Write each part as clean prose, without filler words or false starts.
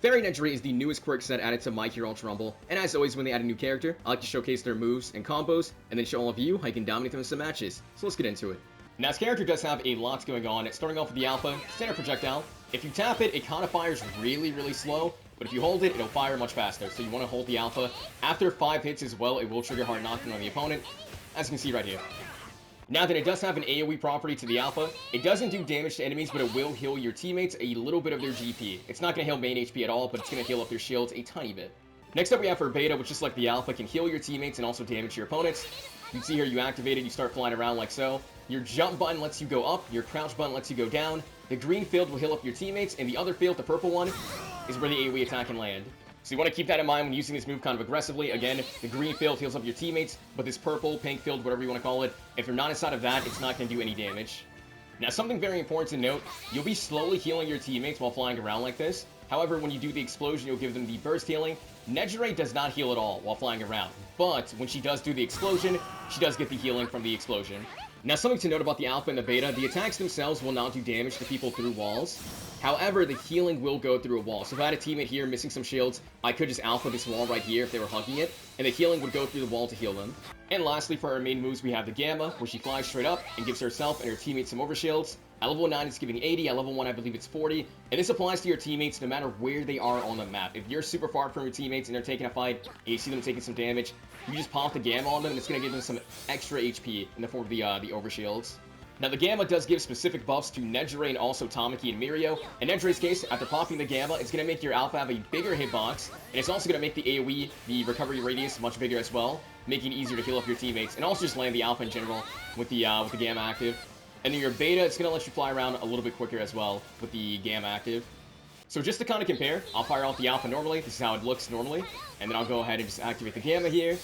Fairy Nejire is the newest quirk set added to My Hero Ultra Rumble, and as always when they add a new character, I like to showcase their moves and combos, and then show all of you how you can dominate them in some matches. So let's get into it. Now this character does have a lot going on, starting off with the alpha, standard projectile. If you tap it, it kind of fires really slow, but if you hold it, it'll fire much faster, so you want to hold the alpha. After 5 hits as well, it will trigger hard knocking on the opponent, as you can see right here. Now that it does have an AoE property to the alpha, it doesn't do damage to enemies, but it will heal your teammates a little bit of their GP. It's not going to heal main HP at all, but it's going to heal up their shields a tiny bit. Next up we have her beta, which just like the alpha, can heal your teammates and also damage your opponents. You can see here, you activate it, you start flying around like so. Your jump button lets you go up, your crouch button lets you go down. The green field will heal up your teammates, and the other field, the purple one, is where the AoE attack can land. So you want to keep that in mind when using this move kind of aggressively. Again, the green field heals up your teammates, but this purple, pink field, whatever you want to call it, if you're not inside of that, it's not going to do any damage. Now, something very important to note, you'll be slowly healing your teammates while flying around like this. However, when you do the explosion, you'll give them the burst healing. Nejire does not heal at all while flying around, but when she does do the explosion, she does get the healing from the explosion. Now, something to note about the alpha and the beta, the attacks themselves will not do damage to people through walls. However, the healing will go through a wall. So if I had a teammate here missing some shields, I could just alpha this wall right here if they were hugging it, and the healing would go through the wall to heal them. And lastly, for our main moves, we have the Gamma, where she flies straight up and gives herself and her teammates some overshields. At level 9, it's giving 80. At level 1, I believe it's 40. And this applies to your teammates no matter where they are on the map. If you're super far from your teammates and they're taking a fight, and you see them taking some damage, you just pop the Gamma on them, and it's going to give them some extra HP in the form of the overshields. Now, the Gamma does give specific buffs to Nejire and also Tamaki and Mirio. In Nejire's case, after popping the Gamma, it's going to make your alpha have a bigger hitbox, and it's also going to make the AoE, the recovery radius, much bigger as well, making it easier to heal up your teammates, and also just land the alpha in general with the Gamma active. And then your beta, it's going to let you fly around a little bit quicker as well with the Gamma active. So just to kind of compare, I'll fire off the alpha normally. This is how it looks normally. And then I'll go ahead and just activate the Gamma here.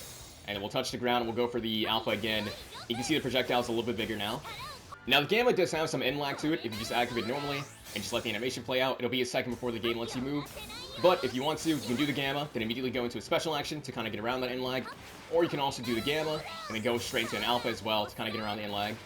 And then we'll touch the ground and we'll go for the alpha again. You can see the projectile's a little bit bigger now. Now the Gamma does have some end lag to it if you just activate it normally and just let the animation play out. It'll be a second before the game lets you move. But if you want to, you can do the Gamma, then immediately go into a special action to kind of get around that end lag. Or you can also do the Gamma and then go straight into an alpha as well to kind of get around the end lag.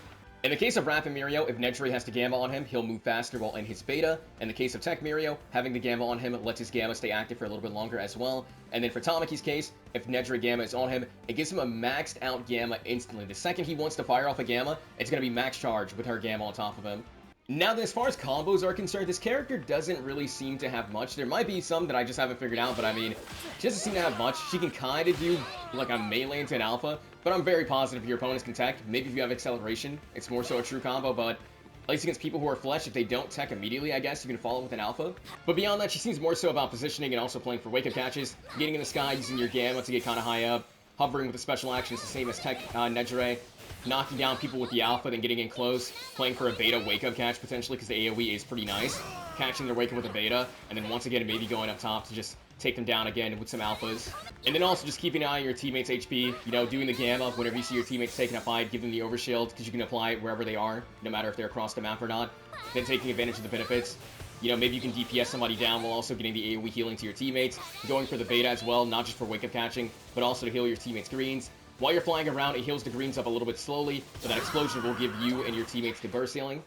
In the case of Rapid Mirio, if Nejire has the Gamma on him, he'll move faster while in his beta. In the case of Tech Mirio, having the Gamma on him lets his Gamma stay active for a little bit longer as well. And then for Tamaki's case, if Nejire Gamma is on him, it gives him a maxed out Gamma instantly. The second he wants to fire off a Gamma, it's going to be max charge with her Gamma on top of him. Now, as far as combos are concerned, this character doesn't really seem to have much. There might be some that I just haven't figured out, but I mean, she doesn't seem to have much. She can kind of do, like, a melee into an alpha, but I'm very positive your opponents can tech. Maybe if you have acceleration, it's more so a true combo, but at least against people who are flesh, if they don't tech immediately, I guess you can follow with an alpha. But beyond that, she seems more so about positioning and also playing for wake-up catches, getting in the sky, using your Gamma to get kind of high up, hovering with the special actions, the same as Tech Nejire, knocking down people with the alpha, then getting in close, playing for a beta wake-up catch potentially, because the AoE is pretty nice, catching their wake-up with a beta, and then once again maybe going up top to just take them down again with some alphas. And then also just keeping an eye on your teammates' HP, you know, doing the Gamma whenever you see your teammates taking a fight, give them the overshield, because you can apply it wherever they are, no matter if they're across the map or not, then taking advantage of the benefits. You know, maybe you can DPS somebody down while also getting the AoE healing to your teammates, going for the beta as well, not just for wake-up catching, but also to heal your teammates' greens. While you're flying around, it heals the greens up a little bit slowly, so that explosion will give you and your teammates the burst healing.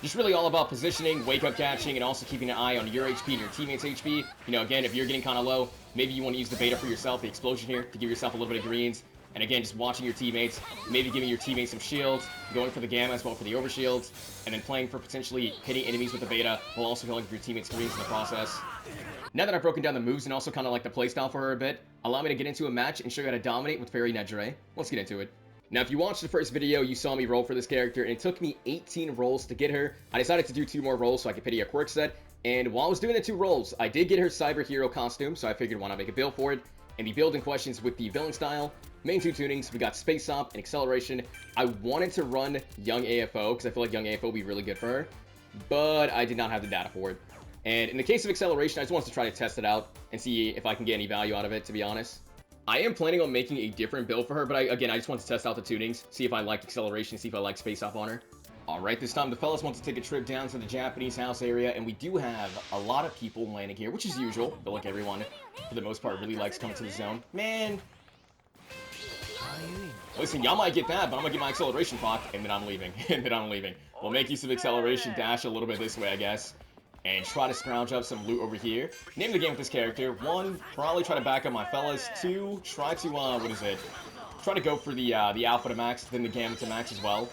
Just really all about positioning, wake-up catching, and also keeping an eye on your HP and your teammates' HP. You know, again, if you're getting kind of low, maybe you want to use the beta for yourself, the explosion here, to give yourself a little bit of greens. And again, just watching your teammates, maybe giving your teammates some shields, going for the Gamma as well for the overshields, and then playing for potentially hitting enemies with the beta, while also healing for your teammates' greens in the process. Now that I've broken down the moves and also kind of like the playstyle for her a bit, allow me to get into a match and show you how to dominate with Fairy Nejire. Let's get into it. Now, if you watched the first video, you saw me roll for this character, and it took me 18 rolls to get her. I decided to do 2 more rolls so I could pity a quirk set, and while I was doing the 2 rolls, I did get her Cyber Hero costume, so I figured why not make a build for it. And the build in question is with the villain style. Main 2 tunings, we got Space Op and Acceleration. I wanted to run Young AFO, because I feel like Young AFO would be really good for her, but I did not have the data for it. And in the case of Acceleration, I just wanted to try to test it out and see if I can get any value out of it, to be honest. I am planning on making a different build for her, but again, I just want to test out the tunings, see if I like Acceleration, see if I like Space Up on her. Alright, this time the fellas want to take a trip down to the Japanese house area, and we do have a lot of people landing here, which is usual. I feel like everyone, for the most part, really likes coming to the zone. Man! Listen, y'all might get that, but I'm gonna get my Acceleration proc, and then I'm leaving. And then I'm leaving. We'll make use of Acceleration, dash a little bit this way, I guess. and try to scrounge up some loot over here. Name the game with this character. 1, probably try to back up my fellas. 2, try to, try to go for the alpha to max, then the gamma to max as well,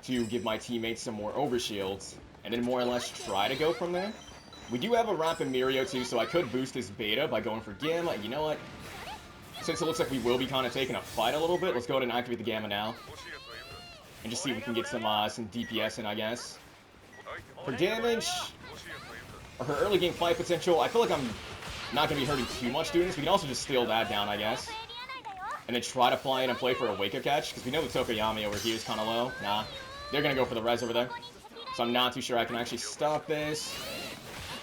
to give my teammates some more overshields, and then more or less try to go from there. We do have a ramp in Mirio too, so I could boost his beta by going for gamma. You know what? Since it looks like we will be kind of taking a fight a little bit, let's go ahead and activate the gamma now. And just see if we can get some DPS in, I guess. For damage, or her early game fight potential, I feel like I'm not going to be hurting too much doing this. We can also just steal that down, I guess. And then try to fly in and play for a wake-up catch, because we know the Tokoyami over here is kind of low. Nah, they're going to go for the res over there. So I'm not too sure I can actually stop this.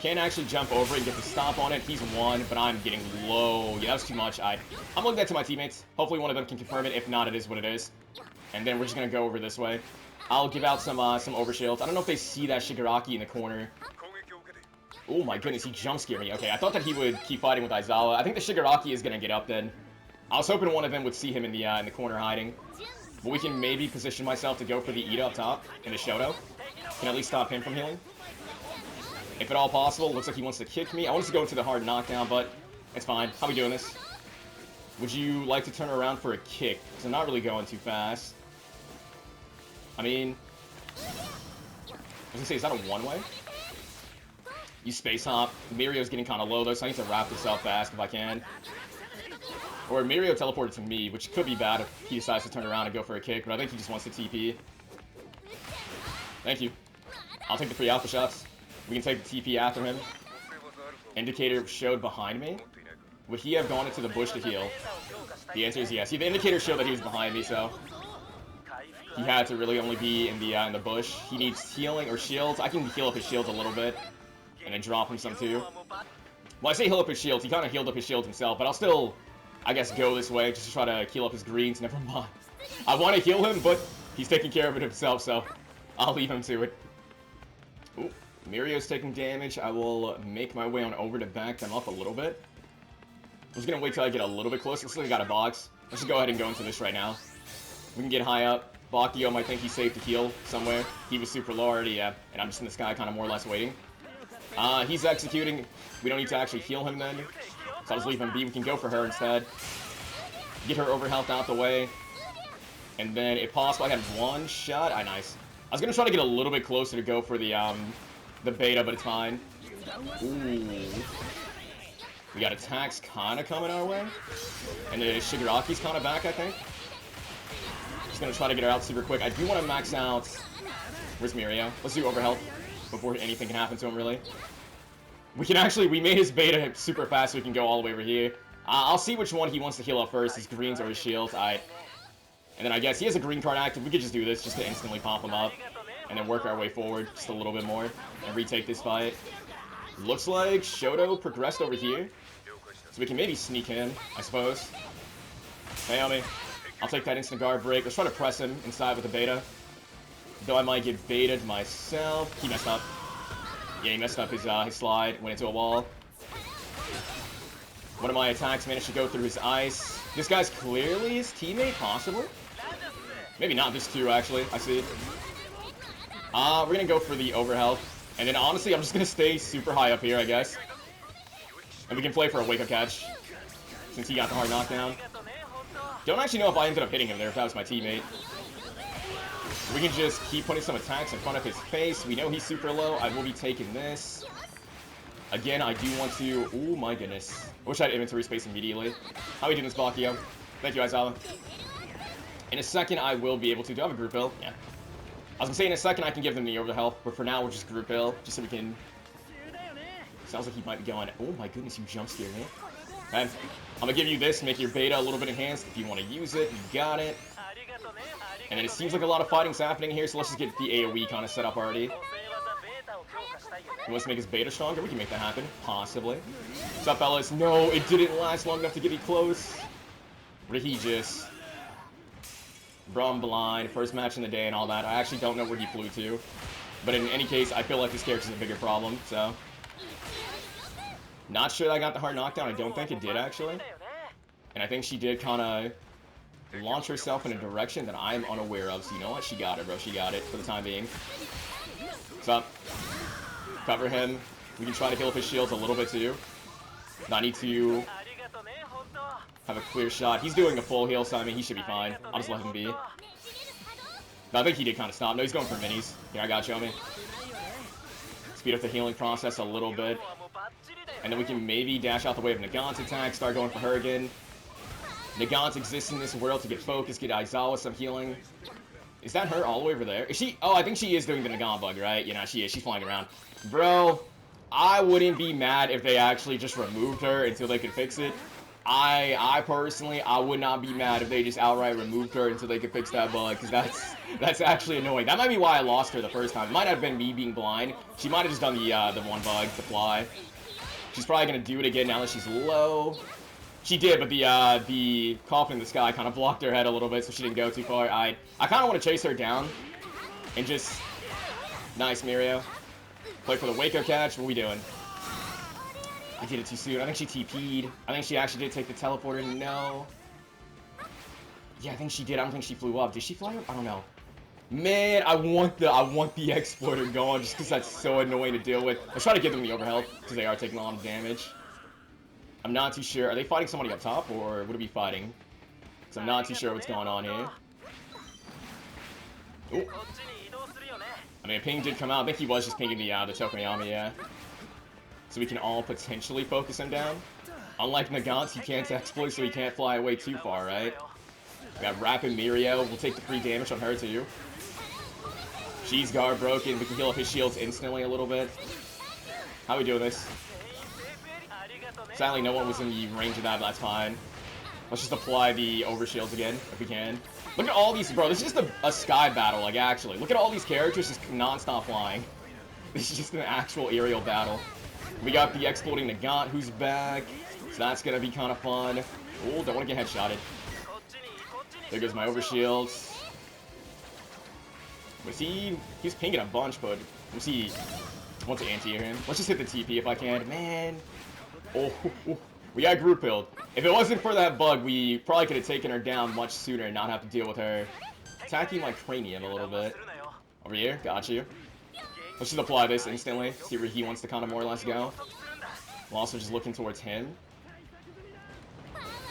Can't actually jump over it and get the stop on it. He's 1, but I'm getting low. Yeah, that was too much. I'm looking that to my teammates. Hopefully one of them can confirm it. If not, it is what it is. And then we're just going to go over this way. I'll give out some overshields. I don't know if they see that Shigaraki in the corner. Oh my goodness, he jump scared me. Okay, I thought that he would keep fighting with Aizawa. I think the Shigaraki is going to get up then. I was hoping one of them would see him in the corner hiding. But we can maybe position myself to go for the Ida up top in the Shoto. Can at least stop him from healing. If at all possible, looks like he wants to kick me. I want us to go into the hard knockdown, but it's fine. How are we doing this? Would you like to turn around for a kick? Because I'm not really going too fast. I mean, I was gonna say, is that a one-way? You space hop. Mirio's getting kind of low though, so I need to wrap this up fast if I can. Or Mirio teleported to me, which could be bad if he decides to turn around and go for a kick, but I think he just wants to TP. Thank you. I'll take the free alpha shots. We can take the TP after him. Indicator showed behind me. Would he have gone into the bush to heal? The answer is yes. The indicator showed that he was behind me, so he had to really only be in the bush. He needs healing or shields. I can heal up his shields a little bit and then drop him some too. Well, I say heal up his shields. He kind of healed up his shields himself, but I'll still, I guess, go this way just to try to heal up his greens. Never mind. I want to heal him, but he's taking care of it himself, so I'll leave him to it. Ooh, Mirio's taking damage. I will make my way on over to back them up a little bit. I'm just going to wait till I get a little bit closer. Looks like I got a box. Let's just go ahead and go into this right now. We can get high up. Bakio might think he's safe to heal somewhere. He was super low already, yeah. And I'm just in the sky kind of more or less waiting. He's executing. We don't need to actually heal him then. So I'll just leave him be. We can go for her instead. Get her over health out the way. And then, if possible, I have one shot. Nice. I was going to try to get a little bit closer to go for the beta, but it's fine. Ooh. We got attacks kind of coming our way. And then Shigaraki's kind of back, I think. Just going to try to get her out super quick. I do want to max out... Where's Mirio? Let's do overhealth before anything can happen to him, really. We can actually... We made his beta super fast so we can go all the way over here. I'll see which one he wants to heal up first. His greens or his shields. And then I guess he has a green card active. We could just do this just to instantly pop him up. And then work our way forward just a little bit more. And retake this fight. Looks like Shoto progressed over here. So we can maybe sneak in, I suppose. Naomi. I'll take that instant guard break. Let's try to press him inside with the beta. Though I might get baited myself. He messed up. Yeah, he messed up his slide. Went into a wall. One of my attacks managed to go through his ice. This guy's clearly his teammate, possibly? Maybe not this two, actually. I see. We're gonna go for the overhealth. And then, honestly, I'm just gonna stay super high up here, I guess. And we can play for a wake-up catch. Since he got the hard knockdown. Don't actually know if I ended up hitting him there, if that was my teammate. We can just keep putting some attacks in front of his face. We know he's super low. I will be taking this. Again, I do want to... Oh my goodness. I wish I had inventory space immediately. How are we doing this, Bakio? Thank you, Aizawa. In a second, I will be able to... Do I have a group build? Yeah. I was gonna say in a second I can give them the overhealth, but for now we'll just group build, just so we can... Sounds like he might be going... Oh my goodness, you jump scared me. Okay. I'm gonna give you this, make your beta a little bit enhanced. If you want to use it, you got it. And then it seems like a lot of fighting's happening here, so let's just get the AoE kind of set up already. He wants to make his beta stronger? We can make that happen. Possibly. What's up, fellas? No, it didn't last long enough to get me close. What did he just... Bro, I'm blind. First match in the day and all that. I actually don't know where he flew to. But in any case, I feel like this character's a bigger problem, so... Not sure that I got the hard knockdown. I don't think it did, actually. And I think she did kind of launch herself in a direction that I'm unaware of. So you know what? She got it, bro. She got it for the time being. What's up? cover him. We can try to heal up his shields a little bit too. Not need to have a clear shot. He's doing a full heal, so I mean he should be fine. I'll just let him be. No, I think he did kind of stop. No, he's going for minis. Here, I got you, homie. Speed up the healing process a little bit. And then we can maybe dash out the way of Nagant's attack, start going for her again. Nagant exists in this world to get focused, get Aizawa some healing. Is that her all the way over there? Is she? Oh, I think she is doing the Nagant bug, right? You know, she is. She's flying around. Bro, I wouldn't be mad if they actually just removed her until they could fix it. I personally, I would not be mad if they just outright removed her until they could fix that bug, because that's actually annoying. That might be why I lost her the first time. It might have been me being blind. She might have just done the one bug, the fly. She's probably gonna do it again now that she's low. She did, but the coffin in the sky kind of blocked her head a little bit, so she didn't go too far. I kind of want to chase her down and just... Nice, Mirio. Play for the Waco catch. What are we doing? I did it too soon. I think she TP'd. I think she actually did take the teleporter. No. Yeah, I think she did. I don't think she flew up. Did she fly up? I don't know. Man, I want the exploiter going just because that's so annoying to deal with. Let's try to give them the overhealth because they are taking a lot of damage. I'm not too sure. Are they fighting somebody up top, or would it be fighting? Because I'm not too sure what's going on here. Ooh. I mean, ping did come out. I think he was just pinging the Tokoyami, yeah. So we can all potentially focus him down. Unlike Nagant, he can't exploit, so he can't fly away too far, right? We got Rapid Mirio. We'll take the free damage on her, too. She's guard broken. We can heal up his shields instantly a little bit. How are we doing this? Sadly, no one was in the range of that, but that's fine. Let's just apply the overshields again, if we can. Look at all these, bro, this is just a sky battle, like, actually. Look at all these characters just non-stop flying. This is just an actual aerial battle. We got the exploding Nagant, who's back. So that's gonna be kind of fun. Oh, don't want to get headshotted. There goes my overshields. He's pinging a bunch, but let's see. I want to anti-air him. Let's just hit the TP if I can. Man. Oh, we got group healed. If it wasn't for that bug, we probably could have taken her down much sooner and not have to deal with her attacking my cranium a little bit. Over here, got you. Let's just apply this instantly, see where he wants to kind of more or less go. I'm also just looking towards him.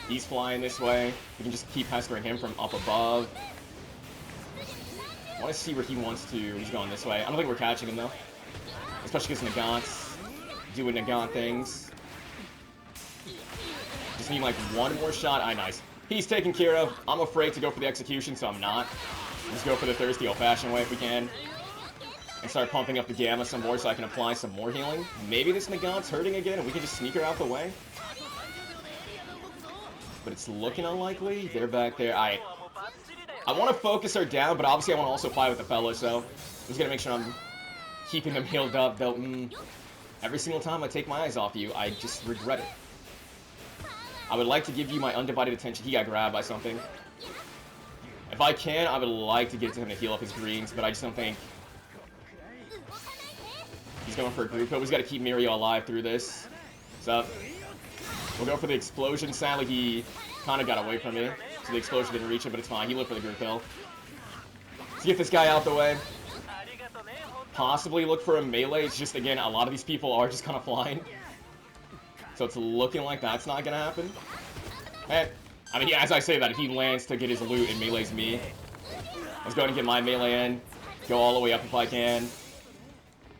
He's flying this way. We can just keep pestering him from up above. I want to see where he wants to. He's going this way. I don't think we're catching him, though. Especially because Nagant's doing Nagant things. Just need like one more shot. Nice. He's taken care of. I'm afraid to go for the execution, so I'm not. Let's go for the thirsty old-fashioned way if we can. And start pumping up the gamma some more so I can apply some more healing. Maybe this Nagant's hurting again and we can just sneak her out the way. But it's looking unlikely. They're back there. I want to focus her down, but obviously I want to also fight with the fellas, so I'm just going to make sure I'm keeping them healed up. Though, every single time I take my eyes off you, I just regret it. I would like to give you my undivided attention. He got grabbed by something. If I can, I would like to get to him to heal up his greens, but I just don't think... He's going for a group kill. We just got to keep Mirio alive through this. So, we'll go for the explosion. Sadly, he kind of got away from me, so the explosion didn't reach him, but it's fine. He lived for the group kill. Let's get this guy out the way. Possibly look for a melee. It's just, again, a lot of these people are just kind of flying. So it's looking like that's not going to happen. Hey, I mean, as I say that, he lands to get his loot and melees me. Let's go ahead and get my melee in. Go all the way up if I can.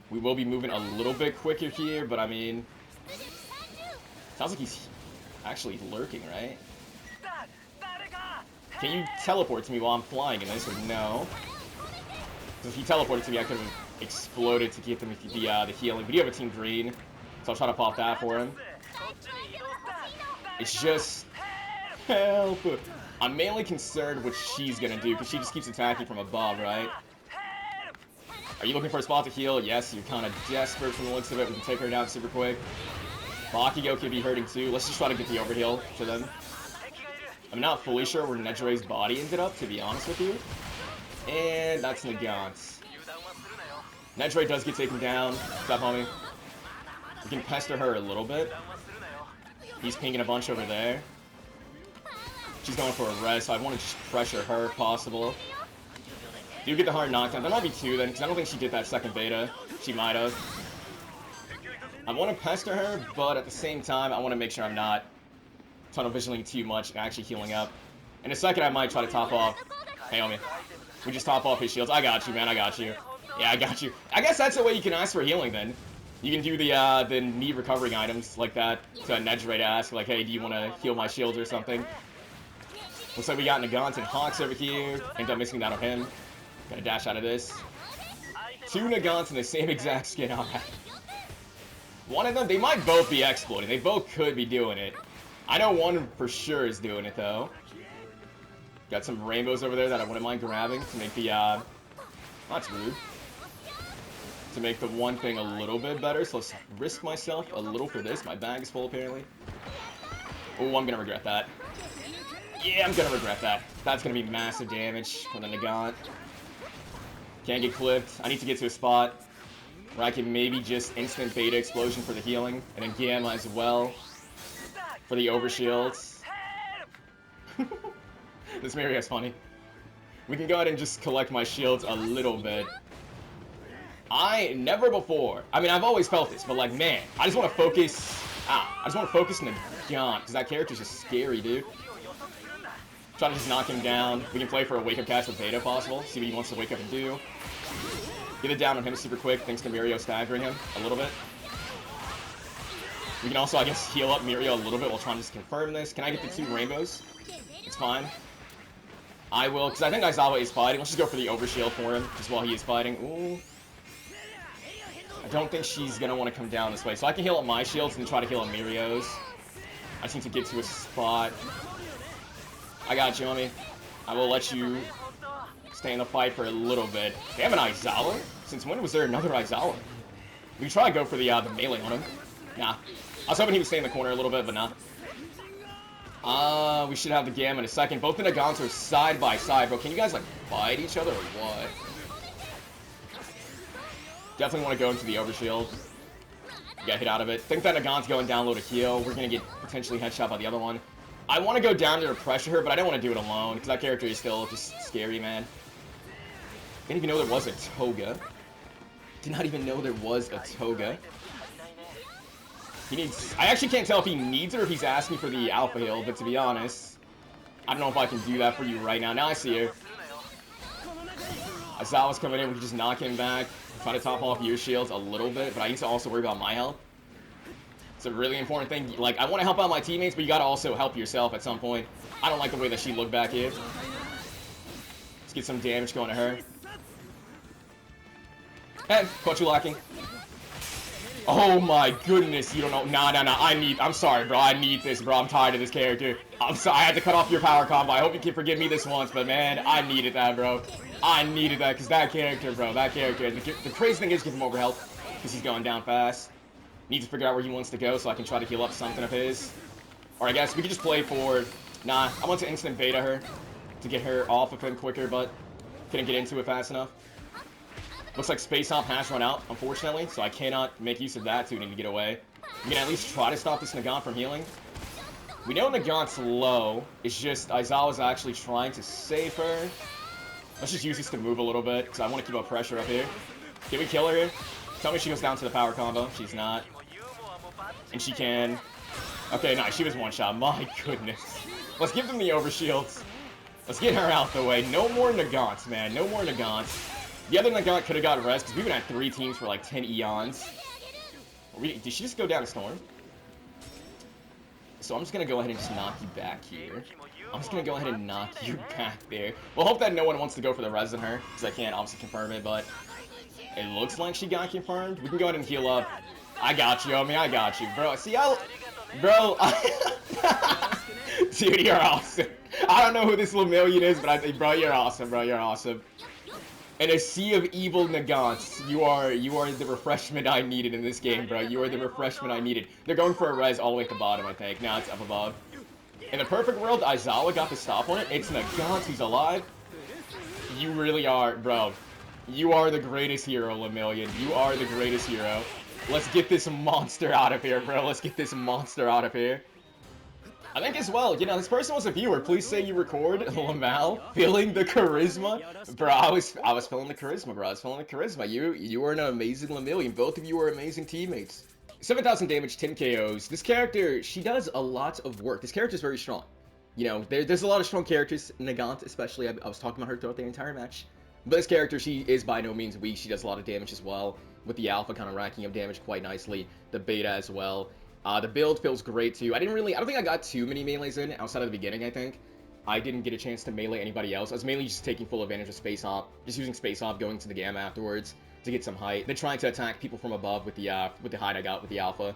We will be moving a little bit quicker here, but I mean... Sounds like he's actually lurking, right? Can you teleport to me while I'm flying in this, or no? Because if he teleported to me, I could have exploded to get them the healing. But you have a Team Green, so I'll try to pop that for him. It's just... Help! I'm mainly concerned what she's gonna do, because she just keeps attacking from above, right? Are you looking for a spot to heal? Yes, you're kind of desperate from the looks of it. We can take her down super quick. Bakugo could be hurting too. Let's just try to get the overheal to them. I'm not fully sure where Nejire's body ended up, to be honest with you. And that's Nagant. Nejire does get taken down. Stop, homie. We can pester her a little bit. He's pinging a bunch over there. She's going for a res, so I want to just pressure her if possible. Do get the hard knockdown. That might be two then, because I don't think she did that second beta. She might have. I want to pester her, but at the same time, I want to make sure I'm not tunnel visioning too much and actually healing up. In a second, I might try to top off. Hey, homie. We just top off his shields. I got you, man. I got you. Yeah, I got you. I guess that's the way you can ask for healing, then. You can do the need recovering items like that to Nejire to ask, like, hey, do you want to heal my shields or something? Looks like we got Nagant and Hawks over here. End up missing that on him. Gotta dash out of this. 2 Nagants in the same exact skin on that. One of them, they might both be exploiting. They both could be doing it. I know one for sure is doing it, though. Got some rainbows over there that I wouldn't mind grabbing to make the, that's rude. To make the one thing a little bit better, so let's risk myself a little for this. My bag is full, apparently. Oh, I'm gonna regret that. Yeah, I'm gonna regret that. That's gonna be massive damage from the Nagant. Can't get clipped. I need to get to a spot where I can maybe just instant beta explosion for the healing, and then Gamma as well for the overshields. This Mario's funny. We can go ahead and just collect my shields a little bit. I never before. I mean, I've always felt this, but like, man, I just want to focus. I just want to focus on the Nagant because that character's just scary, dude. Trying to just knock him down. We can play for a wake up catch with beta if possible. See what he wants to wake up and do. Get it down on him super quick thanks to Mirio staggering him a little bit. We can also, I guess, heal up Mirio a little bit while trying to just confirm this. Can I get the 2 rainbows? It's fine. I will, because I think Aizawa is fighting. Let's just go for the overshield for him, just while he is fighting. Ooh. I don't think she's going to want to come down this way. So I can heal up my shields and try to heal up Mirio's. I just need to get to a spot. I got you, homie. I will let you stay in the fight for a little bit. They have an Aizawa? Since when was there another Aizawa? We can try to go for the melee on him. Nah. I was hoping he would stay in the corner a little bit, but nah. We should have the Gamma in a second. Both the Nagants are side by side, bro. Can you guys, like, fight each other or what? Definitely want to go into the overshield. Get hit out of it. Think that Nagant's going down low to heal. We're going to get potentially headshot by the other one. I want to go down there to pressure her, but I don't want to do it alone, because that character is still just scary, man. Didn't even know there was a Toga. Did not even know there was a Toga. He needs... I actually can't tell if he needs it or if he's asking for the alpha heal, but to be honest, I don't know if I can do that for you right now. Now I see her. Aizawa's coming in. We can just knock him back. Try to top off your shields a little bit, but I need to also worry about my health. It's a really important thing. Like, I want to help out my teammates, but you gotta also help yourself at some point. I don't like the way that she looked back here. Let's get some damage going to her. Hey, caught you lacking. Oh my goodness, you don't know. Nah. I'm sorry, bro. I need this, bro. I'm tired of this character. I'm sorry. I had to cut off your power combo. I hope you can forgive me this once, but man, I needed that, bro. I needed that, because that character, bro. That character. The crazy thing is give him over health, because he's going down fast. Need to figure out where he wants to go so I can try to heal up something of his. Or I guess we could just play for... Nah, I want to instant beta her to get her off of him quicker, but couldn't get into it fast enough. Looks like Space Hop has run out, unfortunately, so I cannot make use of that to get away. We can at least try to stop this Nagant from healing. We know Nagant's low. It's just Aizawa's actually trying to save her. Let's just use this to move a little bit, because I want to keep up pressure up here. Can we kill her here? Tell me she goes down to the power combo. She's not. And she can. Okay, nice. She was one shot. My goodness. Let's give them the overshields. Let's get her out the way. No more Nagants, man. No more Nagants. The other Nagant could have got res, because we've been at 3 teams for like 10 eons. Did she just go down a storm? So I'm just going to go ahead and just knock you back here. I'm just going to go ahead and knock you back there. We'll hope that no one wants to go for the res in her, because I can't obviously confirm it, but it looks like she got confirmed. We can go ahead and heal up. I got you, homie. I got you. Bro, see, dude, you're awesome. I don't know who this Lemillion is, but I think, bro, you're awesome, bro. You're awesome. In a sea of evil Nagants, you are the refreshment I needed in this game, bro. You are the refreshment I needed. They're going for a res all the way at the bottom, I think. Now it's up above. In the perfect world, Aizawa got the stop on it. It's Nagant who's alive. You really are, bro. You are the greatest hero, Lemillion. You are the greatest hero. Let's get this monster out of here, bro. Let's get this monster out of here. I think as well, you know, this person was a viewer. Please say you record Lamal feeling the charisma. Bro, I was feeling the charisma, bro. I was feeling the charisma. You are an amazing Lemillion. Both of you are amazing teammates. 7,000 damage, 10 KOs. This character, she does a lot of work. This character is very strong. You know, there's a lot of strong characters, Nagant especially. I was talking about her throughout the entire match. But this character, she is by no means weak. She does a lot of damage as well, with the alpha kind of racking up damage quite nicely. The beta as well. The build feels great too. I don't think I got too many melees in outside of the beginning, I think. I didn't get a chance to melee anybody else. I was mainly just taking full advantage of Space Hop, just using Space Hop, going to the Gamma afterwards to get some height, then trying to attack people from above with the height I got with the alpha.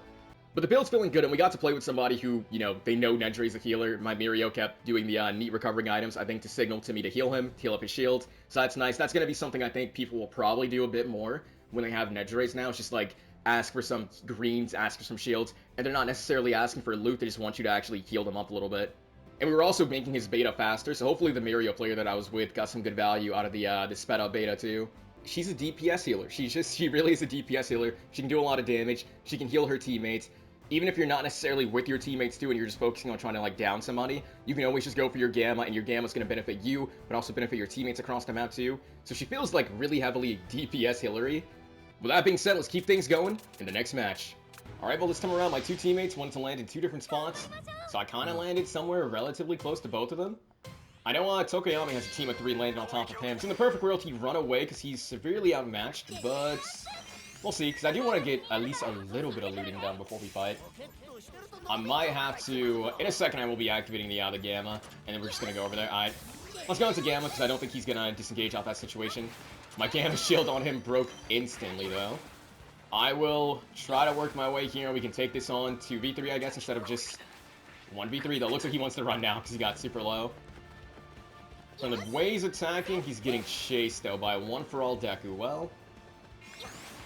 But the build's feeling good, and we got to play with somebody who, you know, they know Nejire is a healer. My Mirio kept doing the neat recovering items, I think, to signal to me to heal him, to heal up his shield. So that's nice. That's going to be something I think people will probably do a bit more when they have Nejires now. It's just like, ask for some greens, ask for some shields, and they're not necessarily asking for loot. They just want you to actually heal them up a little bit. And we were also making his beta faster, so hopefully the Mirio player that I was with got some good value out of the sped up beta too. She's a DPS healer. She really is a DPS healer. She can do a lot of damage. She can heal her teammates. Even if you're not necessarily with your teammates too and you're just focusing on trying to like down somebody, you can always just go for your Gamma, and your Gamma's going to benefit you, but also benefit your teammates across the map too. So she feels like really heavily DPS healery. With that being said, let's keep things going in the next match. Alright, well this time around my two teammates wanted to land in two different spots, so I kind of landed somewhere relatively close to both of them. I know Tokoyami has a team of 3 landing on top of him, so in the perfect world he'd run away because he's severely outmatched, but we'll see, because I do want to get at least a little bit of looting done before we fight. I might have to, in a second I will be activating the Gamma, and then we're just going to go over there. Alright, let's go into Gamma, because I don't think he's going to disengage out that situation. My Gamma shield on him broke instantly, though. I will try to work my way here. We can take this on 2v3, I guess, instead of just 1v3, though. Looks like he wants to run now, because he got super low. From the way he's attacking, he's getting chased, though, by one for all Deku. Well,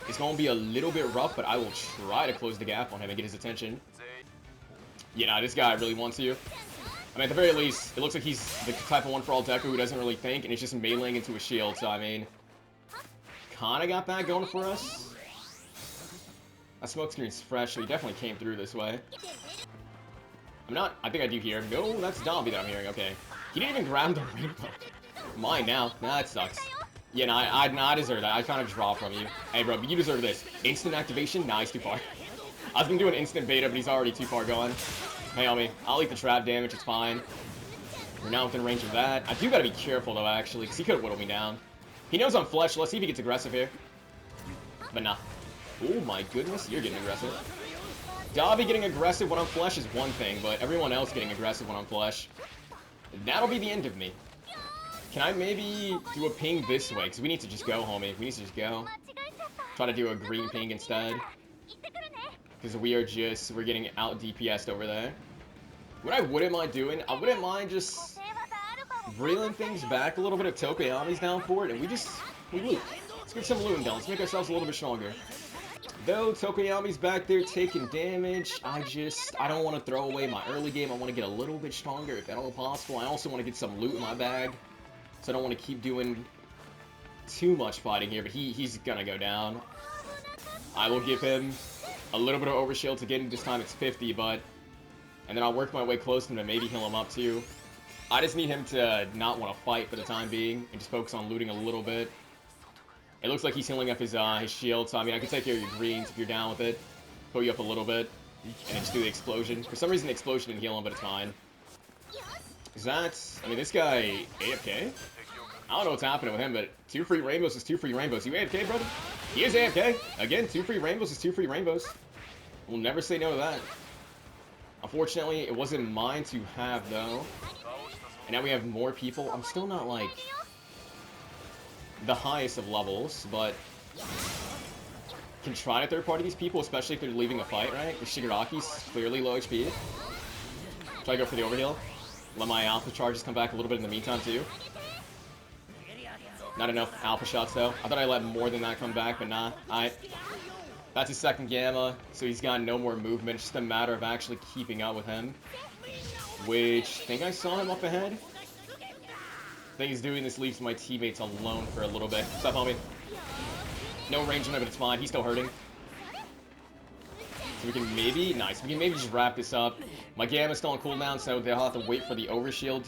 it's going to be a little bit rough, but I will try to close the gap on him and get his attention. Yeah, nah, this guy really wants you. I mean, at the very least, it looks like he's the type of one for all Deku who doesn't really think, and it's just meleeing into a shield, so I mean, kind of got that going for us. That smoke screen's fresh, so he definitely came through this way. I think I do hear him. No, that's Dobby that I'm hearing, okay. He didn't even grab the rainbow. Mine now. Nah, that sucks. Yeah, nah, I deserve that. I kind of draw from you. Hey, bro, but you deserve this. Instant activation? Nah, he's too far. I was gonna do an instant beta, but he's already too far gone. Hey, homie, I'll eat the trap damage, it's fine. We're now within range of that. I do gotta be careful, though, actually, because he could have whittled me down. He knows I'm flesh. Let's see if he gets aggressive here. But nah. Oh my goodness, you're getting aggressive. Dobby getting aggressive when I'm flesh is one thing, but everyone else getting aggressive when I'm flesh, that'll be the end of me. Can I maybe do a ping this way? Because we need to just go, homie. We need to just go. Try to do a green ping instead. Because we're getting out DPS'd over there. What I wouldn't mind doing, I wouldn't mind just reeling things back a little bit if Tokoyami's down for it, and we loot. Let's get some looting done. Let's make ourselves a little bit stronger. Though Tokoyami's back there taking damage, I don't want to throw away my early game. I want to get a little bit stronger if at all possible. I also want to get some loot in my bag, so I don't want to keep doing too much fighting here, but he's gonna go down. I will give him a little bit of overshield to get him. This time it's 50, and then I'll work my way close to him and maybe heal him up too. I just need him to not want to fight for the time being and just focus on looting a little bit. It looks like he's healing up his shield, so I mean, I can take care of your greens if you're down with it. Put you up a little bit, and then just do the explosion. For some reason, the explosion didn't heal him, but it's fine. Is that... I mean, this guy AFK? I don't know what's happening with him, but 2 free rainbows is 2 free rainbows. You AFK, brother? He is AFK. Again, 2 free rainbows is 2 free rainbows. We'll never say no to that. Unfortunately, it wasn't mine to have, though. And now we have more people. I'm still not, like, the highest of levels, but can try to third-party these people, especially if they're leaving a fight, right? The Shigaraki's clearly low HP. Try to go for the overheal. Let my alpha charges come back a little bit in the meantime, too. Not enough alpha shots, though. I thought I let more than that come back, but nah. That's his second Gamma, so he's got no more movement. It's just a matter of actually keeping up with him. Which, I think I saw him up ahead. I think he's doing this leaves my teammates alone for a little bit. What's up, homie? No range on him, but it's fine. He's still hurting. So we can maybe... Nice. We can maybe just wrap this up. My Gamma's still on cooldown, so they'll have to wait for the overshield.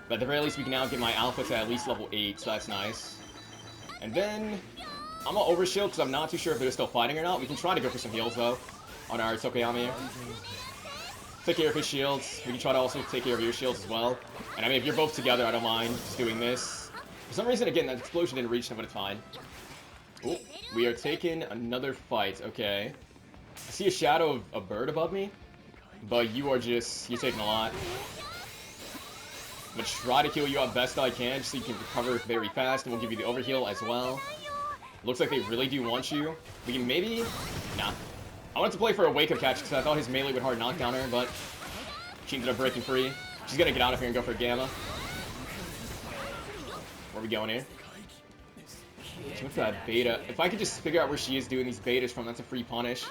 But at the very least, we can now get my alpha to at least level 8, so that's nice. And then... I'm gonna overshield because I'm not too sure if they're still fighting or not. We can try to go for some heals, though. on our Tokoyami. Take care of his shields. We can try to also take care of your shields as well. And I mean, if you're both together, I don't mind just doing this. For some reason, again, that explosion didn't reach them, but it's fine. Oh, we are taking another fight. Okay. I see a shadow of a bird above me, but you're taking a lot. I'm gonna try to kill you out best I can, just so you can recover very fast, and we'll give you the overheal as well. Looks like they really do want you. We can maybe... Nah. I wanted to play for a wake-up catch, because I thought his melee would hard knock down her, but she ended up breaking free. She's gonna get out of here and go for a Gamma. Where are we going here? She went for that beta. If I could just figure out where she is doing these betas from, that's a free punish.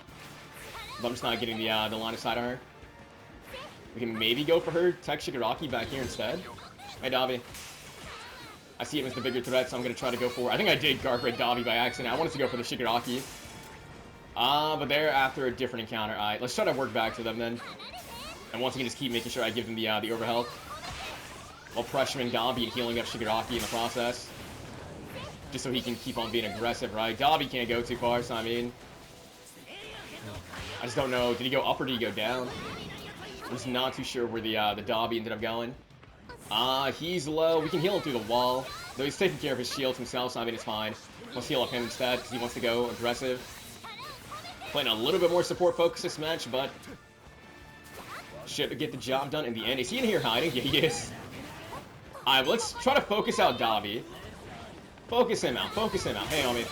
But I'm just not getting the line of sight on her. We can maybe go for her Tech Shigaraki back here instead. Hey, Davi. I see him as the bigger threat, so I'm going to try to go for... I think I did guard break Davi by accident. I wanted to go for the Shigaraki. But they're after a different encounter. Alright, let's try to work back to them then. And once again, just keep making sure I give them the overhealth. While pressuring Davi and healing up Shigaraki in the process. Just so he can keep on being aggressive, right? Davi can't go too far, so I mean... I just don't know. Did he go up or did he go down? I was not too sure where the Davi ended up going. He's low. We can heal him through the wall. Though he's taking care of his shields himself, so I mean it's fine. Let's heal up him instead, because he wants to go aggressive. Playing a little bit more support focus this match, but... should get the job done in the end. Is he in here hiding? Yeah, he is. Alright, let's try to focus out Davi. Focus him out. Focus him out. Hey, homie.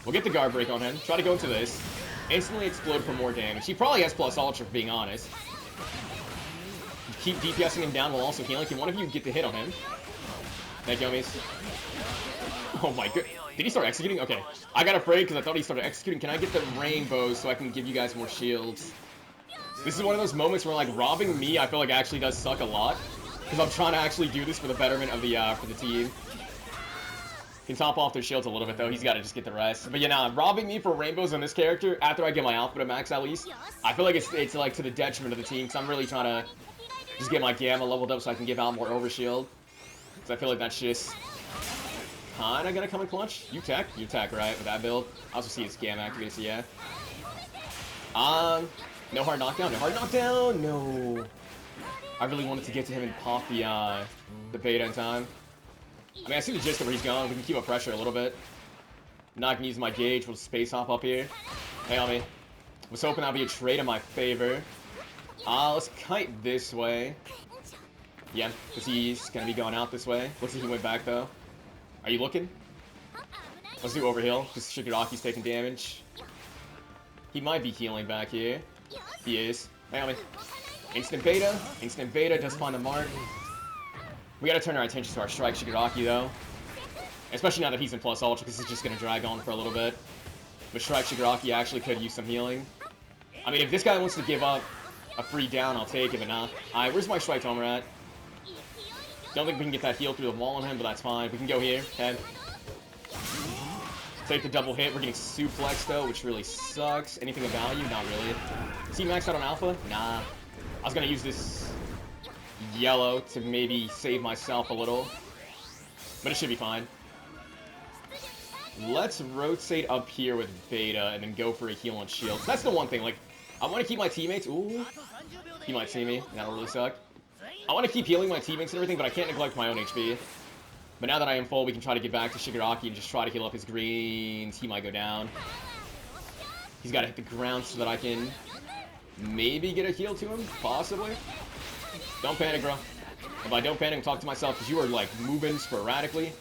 We'll get the guard break on him. Try to go into this. Instantly explode for more damage. He probably has plus ultra, for being honest. Keep DPSing him down while also healing. Can one of you get the hit on him? Thank you, homies. Oh my god. Did he start executing? Okay. I got afraid because I thought he started executing. Can I get the rainbows so I can give you guys more shields? This is one of those moments where, like, robbing me, I feel like actually does suck a lot. Because I'm trying to actually do this for the betterment of the, for the team. Can top off their shields a little bit, though. He's got to just get the rest. But, yeah, nah, robbing me for rainbows on this character, after I get my alpha to max, at least, I feel like it's like, to the detriment of the team. Because I'm really trying to just get my Gamma leveled up so I can give out more overshield. Because I feel like that's just kind of going to come in clutch. You tech, right, with that build. I also see his Gamma activated, so yeah. No hard knockdown, no. I really wanted to get to him and pop the beta in time. I mean, I see the gist of where he's going. We can keep up pressure a little bit. Not gonna use my gauge. We'll space hop up here. Hey, homie. Was hoping that'd be a trade in my favor. Let's kite this way. Yeah, because he's gonna be going out this way. Looks like he went back, though. Are you looking? Let's do overheal, because Shigaraki's taking damage. He might be healing back here. He is. Hey, homie. Instant beta does find the mark. We gotta turn our attention to our strike Shigaraki, though. Especially now that he's in plus ultra, because it's just gonna drag on for a little bit. But strike Shigaraki actually could use some healing. I mean, if this guy wants to give up a free down, I'll take it, but nah. Alright, where's my strike tomer at? Don't think we can get that heal through the wall on him, but that's fine. We can go here, okay? Take the double hit. We're getting suplex, though, which really sucks. Anything of value? Not really. Is he maxed out on alpha? Nah. I was gonna use this yellow to maybe save myself a little, but it should be fine. Let's rotate up here with beta and then go for a heal on shields. That's the one thing, like, I want to keep my teammates. Ooh, he might see me. That'll really suck. I want to keep healing my teammates and everything, but I can't neglect my own HP. But now that I am full, we can try to get back to Shigaraki and just try to heal up his greens. He might go down. He's got to hit the ground so that I can maybe get a heal to him, possibly. Don't panic, bro. If I don't panic, talk to myself, because you are, like, moving sporadically.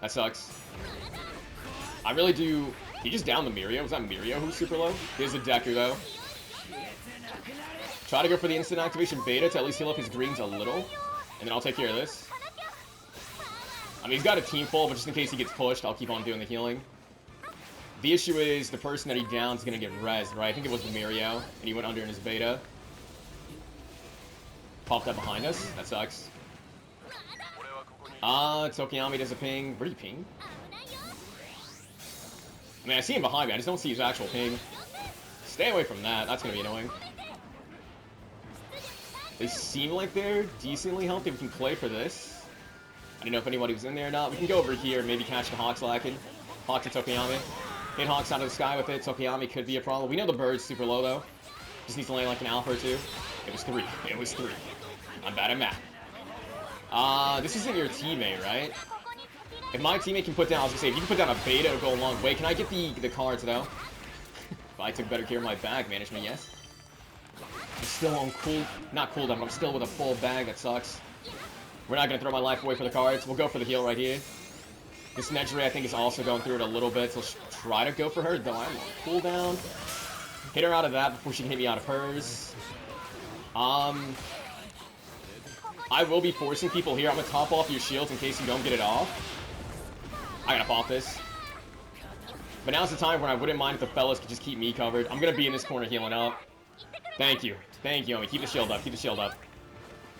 That sucks. I really do... He just downed the Mirio. Was that Mirio who's super low? Here's a Deku, though. Try to go for the instant activation beta to at least heal up his greens a little. And then I'll take care of this. I mean, he's got a team full, but just in case he gets pushed, I'll keep on doing the healing. The issue is the person that he downs is going to get rezzed, right? I think it was the Mirio, and he went under in his beta. Popped up behind us. That sucks. Tokoyami does a ping. Where do you ping? I mean, I see him behind me. I just don't see his actual ping. Stay away from that. That's going to be annoying. They seem like they're decently healthy. We can play for this. I don't know if anybody was in there or not. We can go over here and maybe catch the Hawk slacking. Hawk to Tokoyami. Hit Hawks out of the sky with it. Tokiyami could be a problem. We know the bird's super low, though. Just needs to land like an alpha or two. It was 3. It was 3. I'm bad at math. This isn't your teammate, right? If my teammate can put down, I was gonna say, if you can put down a beta, it'll go a long way. Can I get the cards, though? If I took better care of my bag management, yes. I'm still on not cooldown, but I'm still with a full bag. That sucks. We're not gonna throw my life away for the cards. We'll go for the heal right here. This Nejire, I think, is also going through it a little bit, so let's try to go for her, though I'm on cooldown. Hit her out of that before she can hit me out of hers. I will be forcing people here. I'm gonna top off your shields in case you don't get it off. I gotta pop this. But now's the time when I wouldn't mind if the fellas could just keep me covered. I'm gonna be in this corner healing up. Thank you. Thank you, homie. Keep the shield up. Keep the shield up.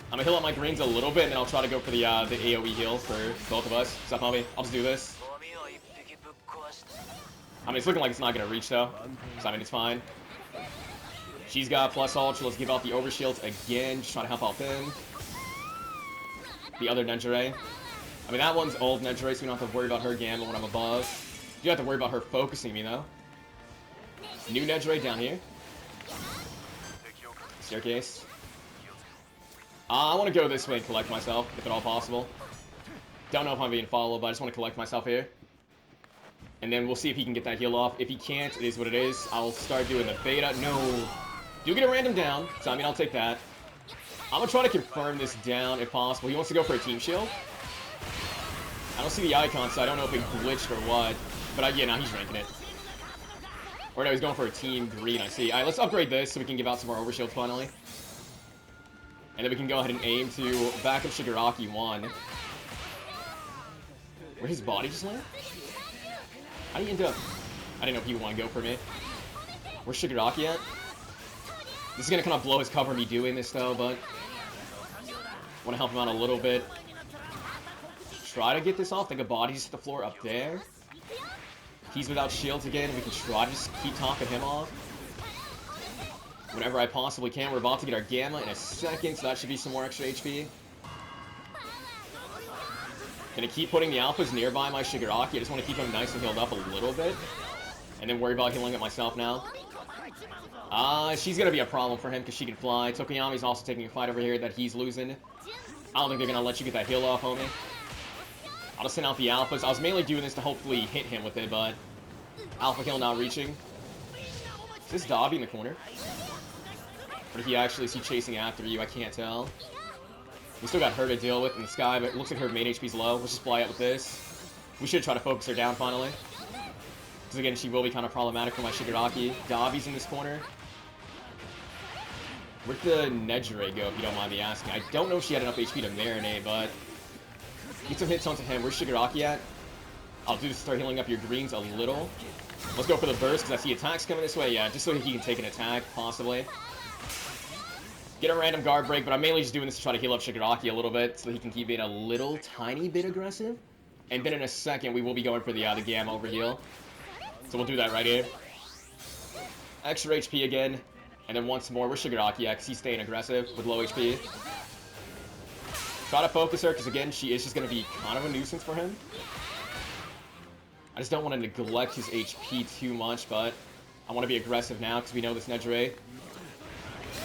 I'm gonna heal up my greens a little bit, and then I'll try to go for the AoE heal for both of us. What's up, homie? I'll just do this. I mean, it's looking like it's not gonna reach, though. So, I mean, it's fine. She's got plus ultra. Let's give out the overshields again. Just trying to help out them. The other Nejire. I mean, that one's old Nejire, so we don't have to worry about her gambling when I'm above. You have to worry about her focusing me, though. New Nejire down here. Staircase. I want to go this way and collect myself, if at all possible. Don't know if I'm being followed, but I just want to collect myself here. And then we'll see if he can get that heal off. If he can't, it is what it is. I'll start doing the beta. No. Do get a random down, so I mean, I'll take that. I'm going to try to confirm this down if possible. He wants to go for a team shield. I don't see the icon, so I don't know if it glitched or what. But yeah, now he's ranking it. Or no, he's going for a team green, I see. Alright, let's upgrade this so we can give out some more overshields finally. And then we can go ahead and aim to back up Shigaraki 1. Where'd his body just land? How do you end up? I didn't know if he would want to go for me. Where's Shigaraki at? This is going to kind of blow his cover me doing this though, but I want to help him out a little bit. Try to get this off. Think a body just hit the floor up there. He's without shields again. We can try to just keep topping him off whenever I possibly can. We're about to get our Gamma in a second, so that should be some more extra HP. Gonna keep putting the alphas nearby my Shigaraki. I just want to keep him nice and healed up a little bit. And then worry about healing it myself now. She's gonna be a problem for him because she can fly. Tokiyami's also taking a fight over here that he's losing. I don't think they're gonna let you get that heal off, homie. I'll just send out the alphas. I was mainly doing this to hopefully hit him with it, but alpha kill not reaching. Is this Dobby in the corner? Or did he actually see chasing after you? I can't tell. We still got her to deal with in the sky, but it looks like her main HP's low. Let's just fly out with this. We should try to focus her down finally. Because again, she will be kind of problematic for my Shigaraki. Dobby's in this corner. Where'd the Nejire go, if you don't mind me asking? I don't know if she had enough HP to marinate, but get some hits onto him. Where's Shigaraki at? I'll do this to start healing up your greens a little. Let's go for the burst, because I see attacks coming this way. Yeah, just so he can take an attack, possibly. Get a random guard break, but I'm mainly just doing this to try to heal up Shigaraki a little bit, so he can keep being a little tiny bit aggressive. And then in a second, we will be going for the Gamma overheal. So we'll do that right here. Extra HP again. And then once more, we're Shigaraki at, because he's staying aggressive with low HP. Try to focus her, because again, she is just going to be kind of a nuisance for him. I just don't want to neglect his HP too much, but I want to be aggressive now, because we know this Nejire.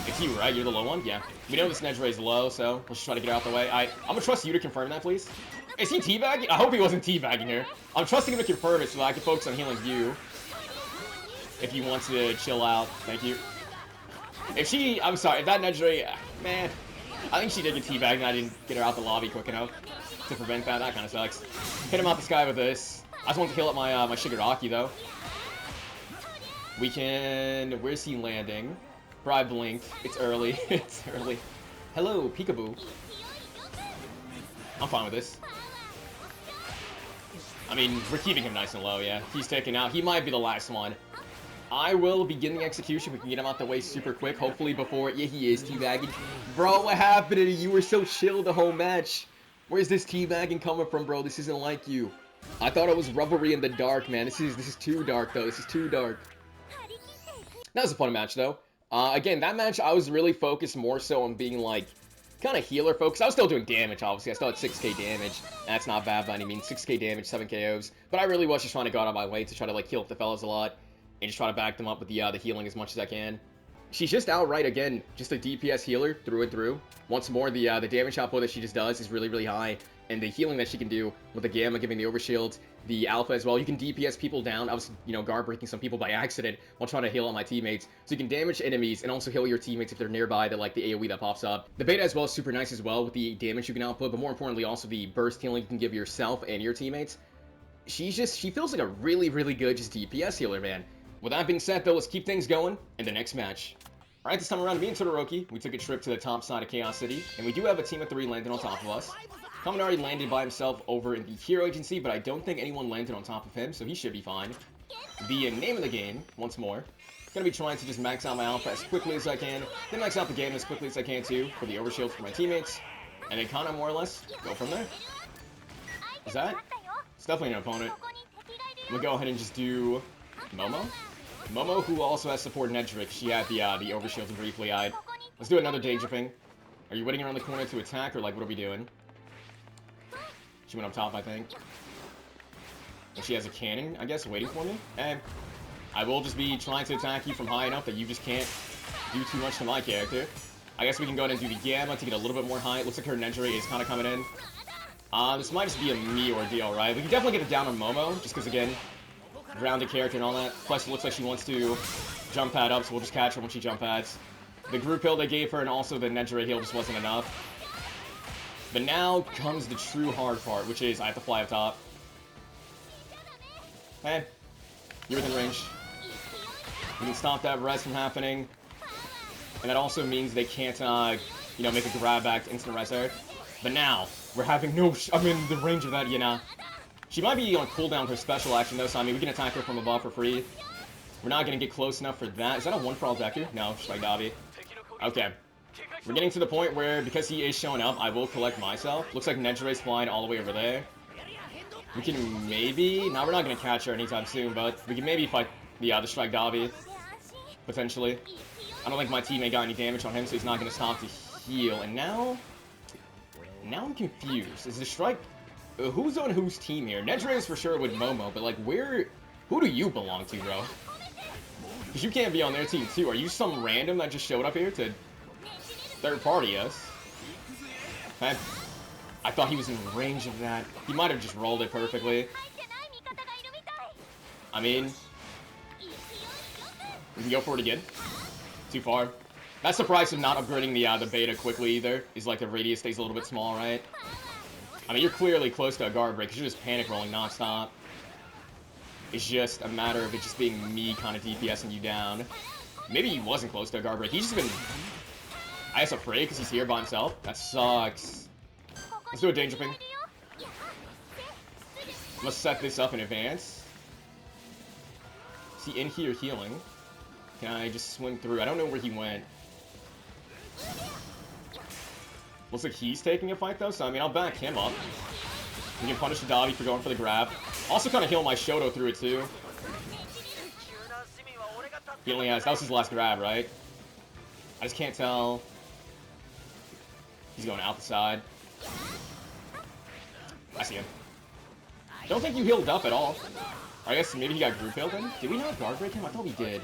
It's you, right? You're the low one? Yeah. We know this Nejire is low, so let's just try to get her out the way. I'm going to trust you to confirm that, please. Is he teabagging? I hope he wasn't teabagging here. I'm trusting him to confirm it so that I can focus on healing you. If you want to chill out. Thank you. I'm sorry, if that Nejire, man, I think she did get teabagged and I didn't get her out the lobby quick enough to prevent that. That kind of sucks. Hit him out the sky with this. I just want to heal up my my Shigaraki, though. We can... Where's he landing? Bro, I blinked. It's early. It's early. Hello, peekaboo. I'm fine with this. I mean, we're keeping him nice and low, yeah. He's taken out. He might be the last one. I will begin the execution. We can get him out the way super quick. Hopefully before... Yeah, he is teabagging. Bro, what happened to you? You were so chill the whole match. Where's this teabagging coming from, bro? This isn't like you. I thought it was revelry in the dark, man. This is too dark, though. This is too dark. That was a fun match, though. Again, that match, I was really focused more so on being, like, kind of healer focused. I was still doing damage, obviously. I still had 6k damage. That's not bad by any means. 6k damage, 7 KOs. But I really was just trying to go out of my way to try to, like, heal up the fellas a lot. And just try to back them up with the healing as much as I can. She's just outright, again, just a DPS healer through and through. Once more, the damage output that she just does is really, really high. And the healing that she can do with the Gamma giving the overshield, the Alpha as well. You can DPS people down. I was, guard breaking some people by accident while trying to heal on my teammates. So you can damage enemies and also heal your teammates if they're nearby, that like the AoE that pops up. The beta as well is super nice as well with the damage you can output, but more importantly also the burst healing you can give yourself and your teammates. She feels like a really, really good just DPS healer, man. With that being said though, let's keep things going in the next match. Alright, this time around, me and Todoroki, we took a trip to the top side of Chaos City, and we do have a team of 3 landed on top of us. Kaminari landed by himself over in the Hero Agency, but I don't think anyone landed on top of him, so he should be fine. The name of the game, once more, gonna be trying to just max out my Alpha as quickly as I can, then max out the game as quickly as I can too, for the overshield for my teammates, and then kind of more or less go from there. Is that? It's definitely an opponent. I'm gonna go ahead and just do Momo. Momo, who also has Support Nejire. She had the overshield briefly eyed. Let's do another danger thing. Are you waiting around the corner to attack, or like what are we doing? She went up top, I think. And she has a cannon, I guess, waiting for me. And I will just be trying to attack you from high enough that you just can't do too much to my character. I guess we can go ahead and do the Gamma to get a little bit more height. Looks like her Nejire is kind of coming in. This might just be a me ordeal, right? We can definitely get it down on Momo, just because, again, grounded character and all that. Plus, it looks like she wants to jump pad up, so we'll just catch her when she jump pads. The group heal they gave her and also the Nejire heal just wasn't enough. But now comes the true hard part, which is I have to fly up top. Hey, you're within range. We can stop that res from happening. And that also means they can't, make a grab back to instant res her. But now, we're having I'm in the range of that, She might be on cooldown for special action though, so I mean, we can attack her from above for free. We're not going to get close enough for that. Is that a 1-for-all Deku? No, just like Dabi. Okay. We're getting to the point where, because he is showing up, I will collect myself. Looks like Nejire's flying all the way over there. We can maybe... No, we're not going to catch her anytime soon, but we can maybe fight the Strike Dabi. Potentially. I don't think my teammate got any damage on him, so he's not going to stop to heal. And now I'm confused. Is the Strike... who's on whose team here? Nejire is for sure with Momo, but like, who do you belong to, bro? Because you can't be on their team too. Are you some random that just showed up here to third party us? I thought he was in range of that. He might have just rolled it perfectly. I mean, we can go for it again. Too far. That's the price of not upgrading the beta quickly either. Is like the radius stays a little bit small, right? I mean, you're clearly close to a guard break, because you're just panic rolling nonstop. It's just a matter of it just being me kind of DPSing you down. Maybe he wasn't close to a guard break. He's just been, I guess, afraid because he's here by himself. That sucks. Let's do a danger thing. Let's set this up in advance. Is he in here healing? Can I just swing through? I don't know where he went. Looks like he's taking a fight though, so I mean, I'll back him up. We can punish the Dabi for going for the grab. Also kind of heal my Shoto through it too. He only has, that was his last grab, right? I just can't tell. He's going out the side. I see him. Don't think you healed up at all. I guess maybe he got group healed then? Did we not guard break him? I thought we did.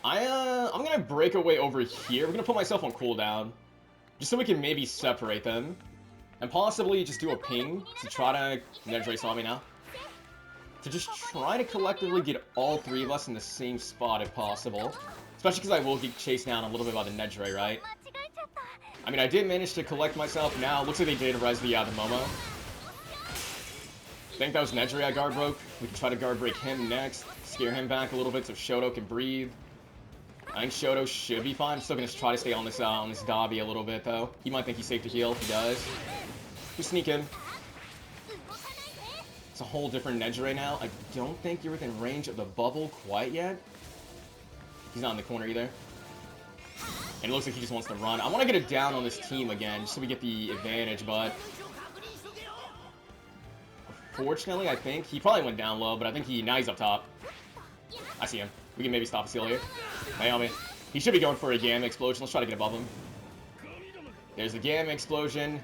I'm gonna break away over here. We're gonna put myself on cooldown. Just so we can maybe separate them. And possibly just do a ping to try to... Nejire saw me now. To just try to collectively get all 3 of us in the same spot if possible. Especially because I will get chased down a little bit by the Nejire, right? I mean, I did manage to collect myself now. Looks like they did res the Momo. I think that was Nejire I guard broke. We can try to guard break him next. Scare him back a little bit so Shoto can breathe. I think Shoto should be fine. I'm still going to try to stay on this Dabi a little bit, though. He might think he's safe to heal if he does. Just sneak him. It's a whole different Nejire now. I don't think you're within range of the bubble quite yet. He's not in the corner either. And it looks like he just wants to run. I want to get it down on this team again, just so we get the advantage, but... Fortunately, I think he probably went down low, but I think now he's up top. I see him. We can maybe stop a steal here. Naomi. He should be going for a Gamma explosion. Let's try to get above him. There's the Gamma explosion.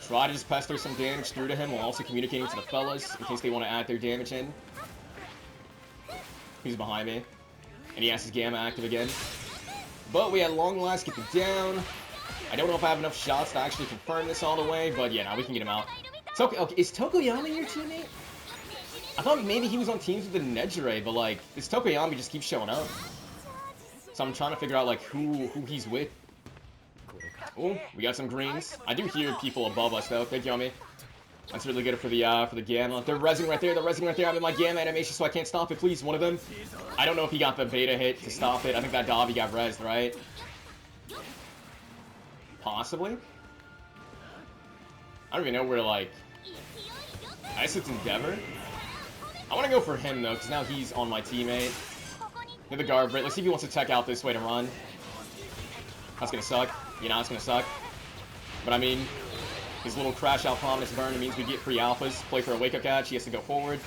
Try to just pester some damage through to him while also communicating to the fellas in case they want to add their damage in. He's behind me. And he has his Gamma active again. But we at long last get the down. I don't know if I have enough shots to actually confirm this all the way, but yeah, now we can get him out. Okay, is Tokoyami your teammate? I thought maybe he was on teams with the Nejire, but like, this Tokoyami just keeps showing up. So I'm trying to figure out like who he's with. Oh, we got some greens. I do hear people above us though. Thank you, Yami. That's really good for the Gamma. They're rezzing right there. They're rezzing right there. I'm in my Gamma animation, so I can't stop it. Please, one of them. I don't know if he got the beta hit to stop it. I think that Dobby got rezzed, right? Possibly. I don't even know where like. I guess it's Endeavor. I want to go for him though, because now he's on my teammate. Get the guard break. Let's see if he wants to tech out this way to run. That's gonna suck. You know, it's gonna suck. But I mean, his little crash out prominence burn, it means we get free alphas. Play for a wake up catch. He has to go forward.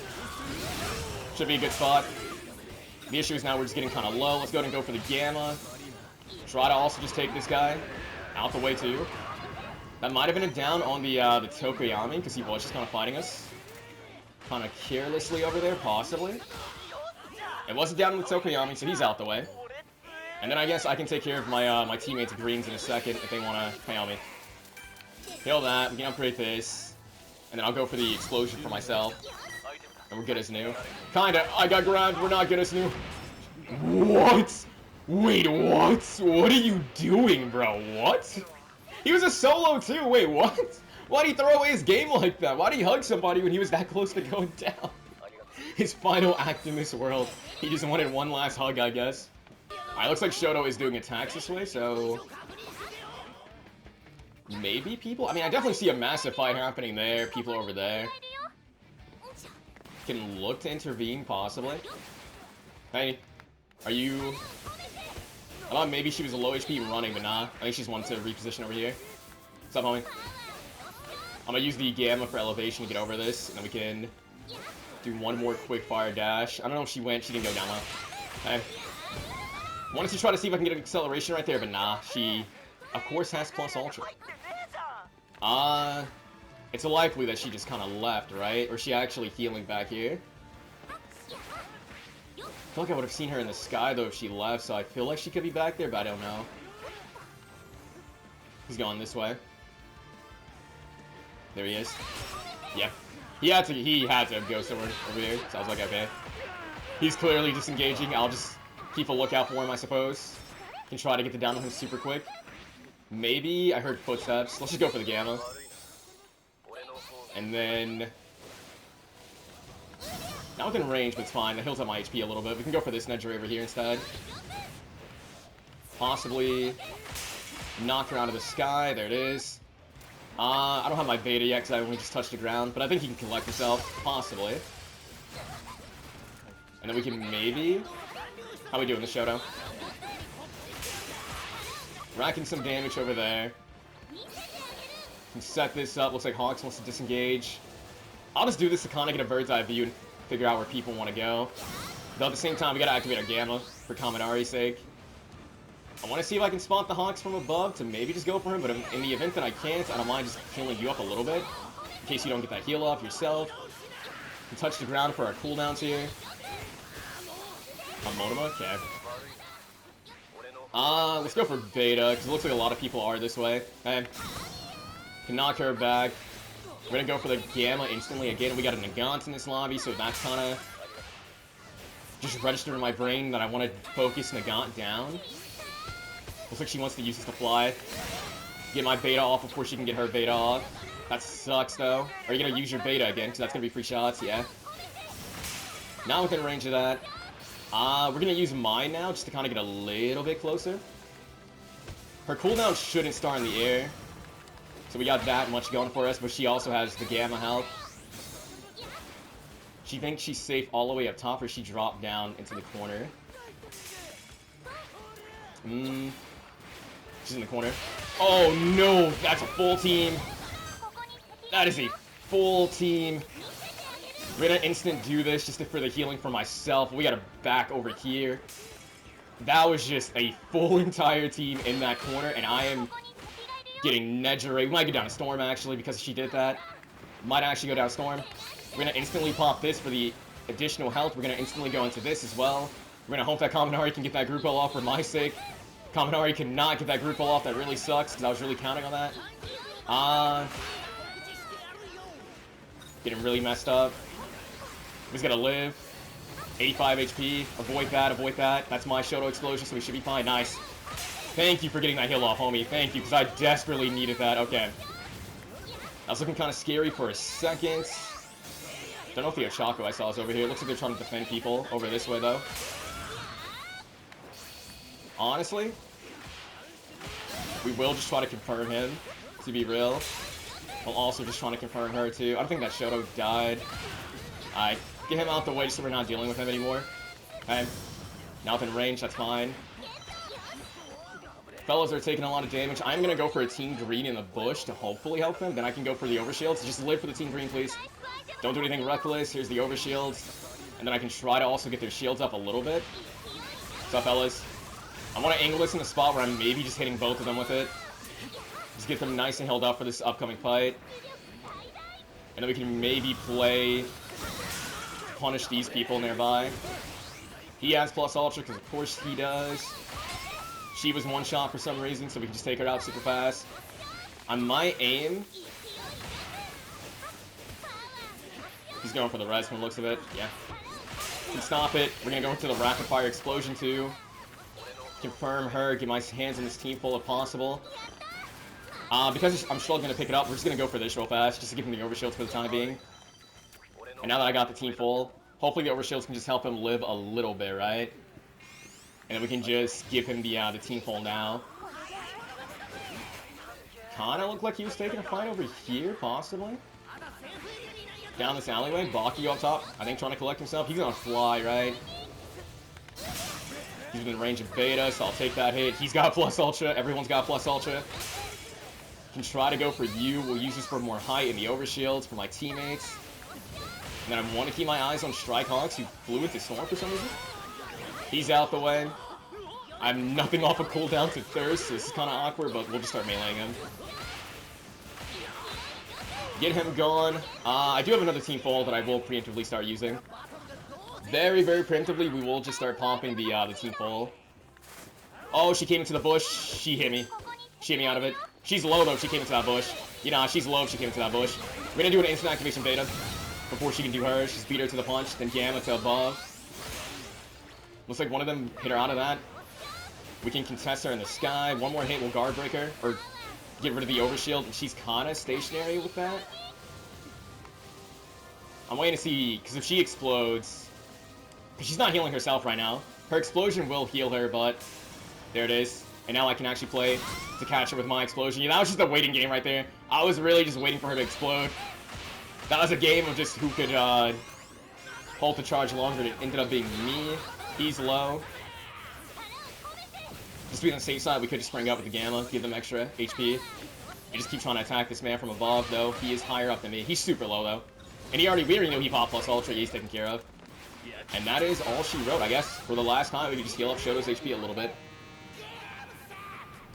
Should be a good spot. The issue is now we're just getting kind of low. Let's go ahead and go for the Gamma. Try to also just take this guy out the way too. That might have been a down on the Tokoyami because he was just kind of fighting us. Kind of carelessly over there, possibly. It wasn't down with Tokoyami, so he's out the way. And then I guess I can take care of my my teammates' greens in a second if they want to pay on me. Kill that, we can upgrade this. And then I'll go for the explosion for myself. And we're good as new. Kinda, I got grabbed, we're not good as new. What? Wait, what? What are you doing, bro? What? He was a solo too, wait, what? Why'd he throw away his game like that? Why'd he hug somebody when he was that close to going down? His final act in this world. He just wanted one last hug, I guess. Alright, looks like Shoto is doing attacks this way, so... Maybe people? I mean, I definitely see a massive fight happening there. People over there. Can look to intervene, possibly. Hey, are you... I thought maybe she was a low HP running, but nah. I think she's wanted to reposition over here. What's up, homie? I'm gonna use the Gamma for elevation to get over this, and then we can do one more quick fire dash. I don't know if she went. She didn't go down low. Okay. Wanted to try to see if I can get an acceleration right there, but nah. She, of course, has plus ultra. It's likely that she just kind of left, right? Or is she actually healing back here? I feel like I would have seen her in the sky, though, if she left, so I feel like she could be back there, but I don't know. He's going this way. There he is. Yeah. He had to go somewhere over here, so I was like, okay. He's clearly disengaging. I'll just keep a lookout for him, I suppose. Can try to get the down on him super quick. Maybe I heard footsteps. Let's just go for the Gamma. And then... Not within range, but it's fine. That heals up my HP a little bit. We can go for this Nejire over here instead. Possibly knock her out of the sky. There it is. I don't have my beta yet because I only just touched the ground, but I think he can collect himself. Possibly. And then we can maybe... How we doing this showdown? Racking some damage over there. Can set this up. Looks like Hawks wants to disengage. I'll just do this to kind of get a bird's eye view and figure out where people want to go. Though at the same time, we gotta activate our Gamma for Kaminari's sake. I want to see if I can spot the Hawks from above to maybe just go for him, but in the event that I can't, I don't mind just healing you up a little bit. In case you don't get that heal off yourself. We can touch the ground for our cooldowns here. Monoma? Okay. Let's go for beta, because it looks like a lot of people are this way. Okay. Can knock her back. We're gonna go for the Gamma instantly again. We got a Nagant in this lobby, so that's kind of just registered in my brain that I want to focus Nagant down. Looks like she wants to use this to fly. Get my beta off before she can get her beta off. That sucks, though. Are you gonna use your beta again? Because that's gonna be free shots, yeah. Not within range of that. We're gonna use mine now, just to kind of get a little bit closer. Her cooldown shouldn't start in the air. So we got that much going for us, but she also has the Gamma health. She thinks she's safe all the way up top, or she dropped down into the corner. She's in the corner. Oh no, that's a full team. That is a full team. We're gonna instant do this just for the healing for myself. We gotta back over here. That was just a full entire team in that corner, and I am Getting Nejire. We might go down a Storm, actually, because she did that. Might actually go down Storm. We're going to instantly pop this for the additional health. We're going to instantly go into this as well. We're going to hope that Kaminari can get that group pull off for my sake. Kaminari cannot get that group pull off. That really sucks, because I was really counting on that. Getting really messed up. He's going to live. 85 HP. Avoid that, avoid that. That's my Shoto explosion, so we should be fine. Nice. Thank you for getting that heal off, homie. Thank you, because I desperately needed that. Okay. That was looking kind of scary for a second. Don't know if the Ochako I saw is over here. Looks like they're trying to defend people over this way, though. Honestly, we will just try to confirm him, to be real. We'll also just trying to confirm her, too. I don't think that Shoto died. Alright, get him out the way just so we're not dealing with him anymore. Okay. Now within range, that's fine. Fellas are taking a lot of damage. I'm going to go for a Team Green in the bush to hopefully help them. Then I can go for the overshields. Just live for the Team Green, please. Don't do anything reckless. Here's the overshields. And then I can try to also get their shields up a little bit. What's up, fellas? I want to angle this in a spot where I'm maybe just hitting both of them with it. Just get them nice and held up for this upcoming fight. And then we can maybe punish these people nearby. He has plus ultra, because of course he does. She was one shot for some reason, so we can just take her out super fast. On my aim, he's going for the res from the looks of it. Yeah. Can stop it. We're gonna go into the rapid fire explosion too. Confirm her, get my hands on this team full if possible. Because I'm struggling to pick it up, we're just gonna go for this real fast, just to give him the overshields for the time being. And now that I got the team full, hopefully the overshields can just help him live a little bit, right? And then we can just give him the team full now. Kinda looked like he was taking a fight over here, possibly. Down this alleyway, Baki up top, I think trying to collect himself. He's gonna fly, right? He's in range of beta, so I'll take that hit. He's got plus ultra, everyone's got plus ultra. Can try to go for you. We'll use this for more height and the overshields for my teammates. And then I want to keep my eyes on Strike Hawks, who flew with the storm for some reason. He's out the way. I have nothing off of cooldown to Thirst, so this is kind of awkward, but we'll just start meleeing him. Get him gone. I do have another team full that I will preemptively start using. Very, very preemptively, we will just start popping the team full. Oh, she came into the bush. She hit me. She hit me out of it. She's low, though, if she came into that bush. You know, she's low if she came into that bush. We're gonna do an instant activation beta before she can do hers. Just beat her to the punch, then Gamma to above. Looks like one of them hit her out of that. We can contest her in the sky. One more hit will guard break her, or get rid of the overshield, and she's kind of stationary with that. I'm waiting to see, because if she explodes, because she's not healing herself right now. Her explosion will heal her, but there it is. And now I can actually play to catch her with my explosion. Yeah, that was just a waiting game right there. I was really just waiting for her to explode. That was a game of just who could hold the charge longer. It ended up being me. He's low. Just to be on the safe side, we could just spring up with the Gamma, give them extra HP. We just keep trying to attack this man from above, though. He is higher up than me. He's super low, though. And we already know he popped plus ultra. He's taken care of. And that is all she wrote, I guess. For the last time, we could just heal up Shoto's HP a little bit.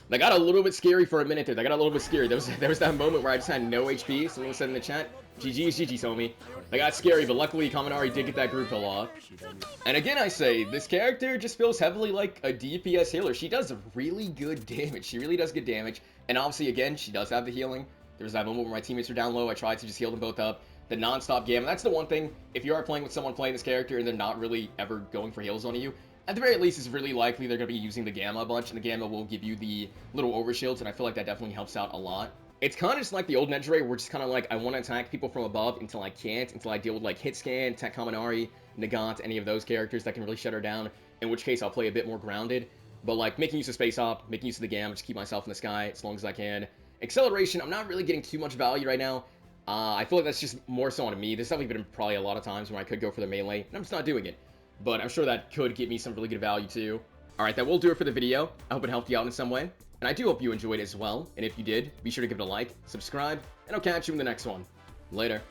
That got a little bit scary for a minute there. That got a little bit scary. There was that moment where I just had no HP. Someone said in the chat, GG's, GG's, homie. That got scary, but luckily Kaminari did get that group kill off. And again, I say, this character just feels heavily like a DPS healer. She does really good damage. She really does good damage. And obviously, again, she does have the healing. There was that moment where my teammates were down low. I tried to just heal them both up. The non-stop Gamma. That's the one thing, if you are playing with someone playing this character and they're not really ever going for heals on you, at the very least, it's really likely they're going to be using the Gamma a bunch, and the Gamma will give you the little overshields, and I feel like that definitely helps out a lot. It's kind of just like the old Nejire, where it's kind of like, I want to attack people from above until I can't, until I deal with like Hitscan, Tech Kaminari, Nagant, any of those characters that can really shut her down, in which case I'll play a bit more grounded. But like, making use of Space Hop, making use of the Gamma, just keep myself in the sky as long as I can. Acceleration, I'm not really getting too much value right now. I feel like that's just more so on me. There's definitely been probably a lot of times when I could go for the melee, and I'm just not doing it. But I'm sure that could get me some really good value too. Alright, that will do it for the video. I hope it helped you out in some way. And I do hope you enjoyed it as well. And if you did, be sure to give it a like, subscribe, and I'll catch you in the next one. Later.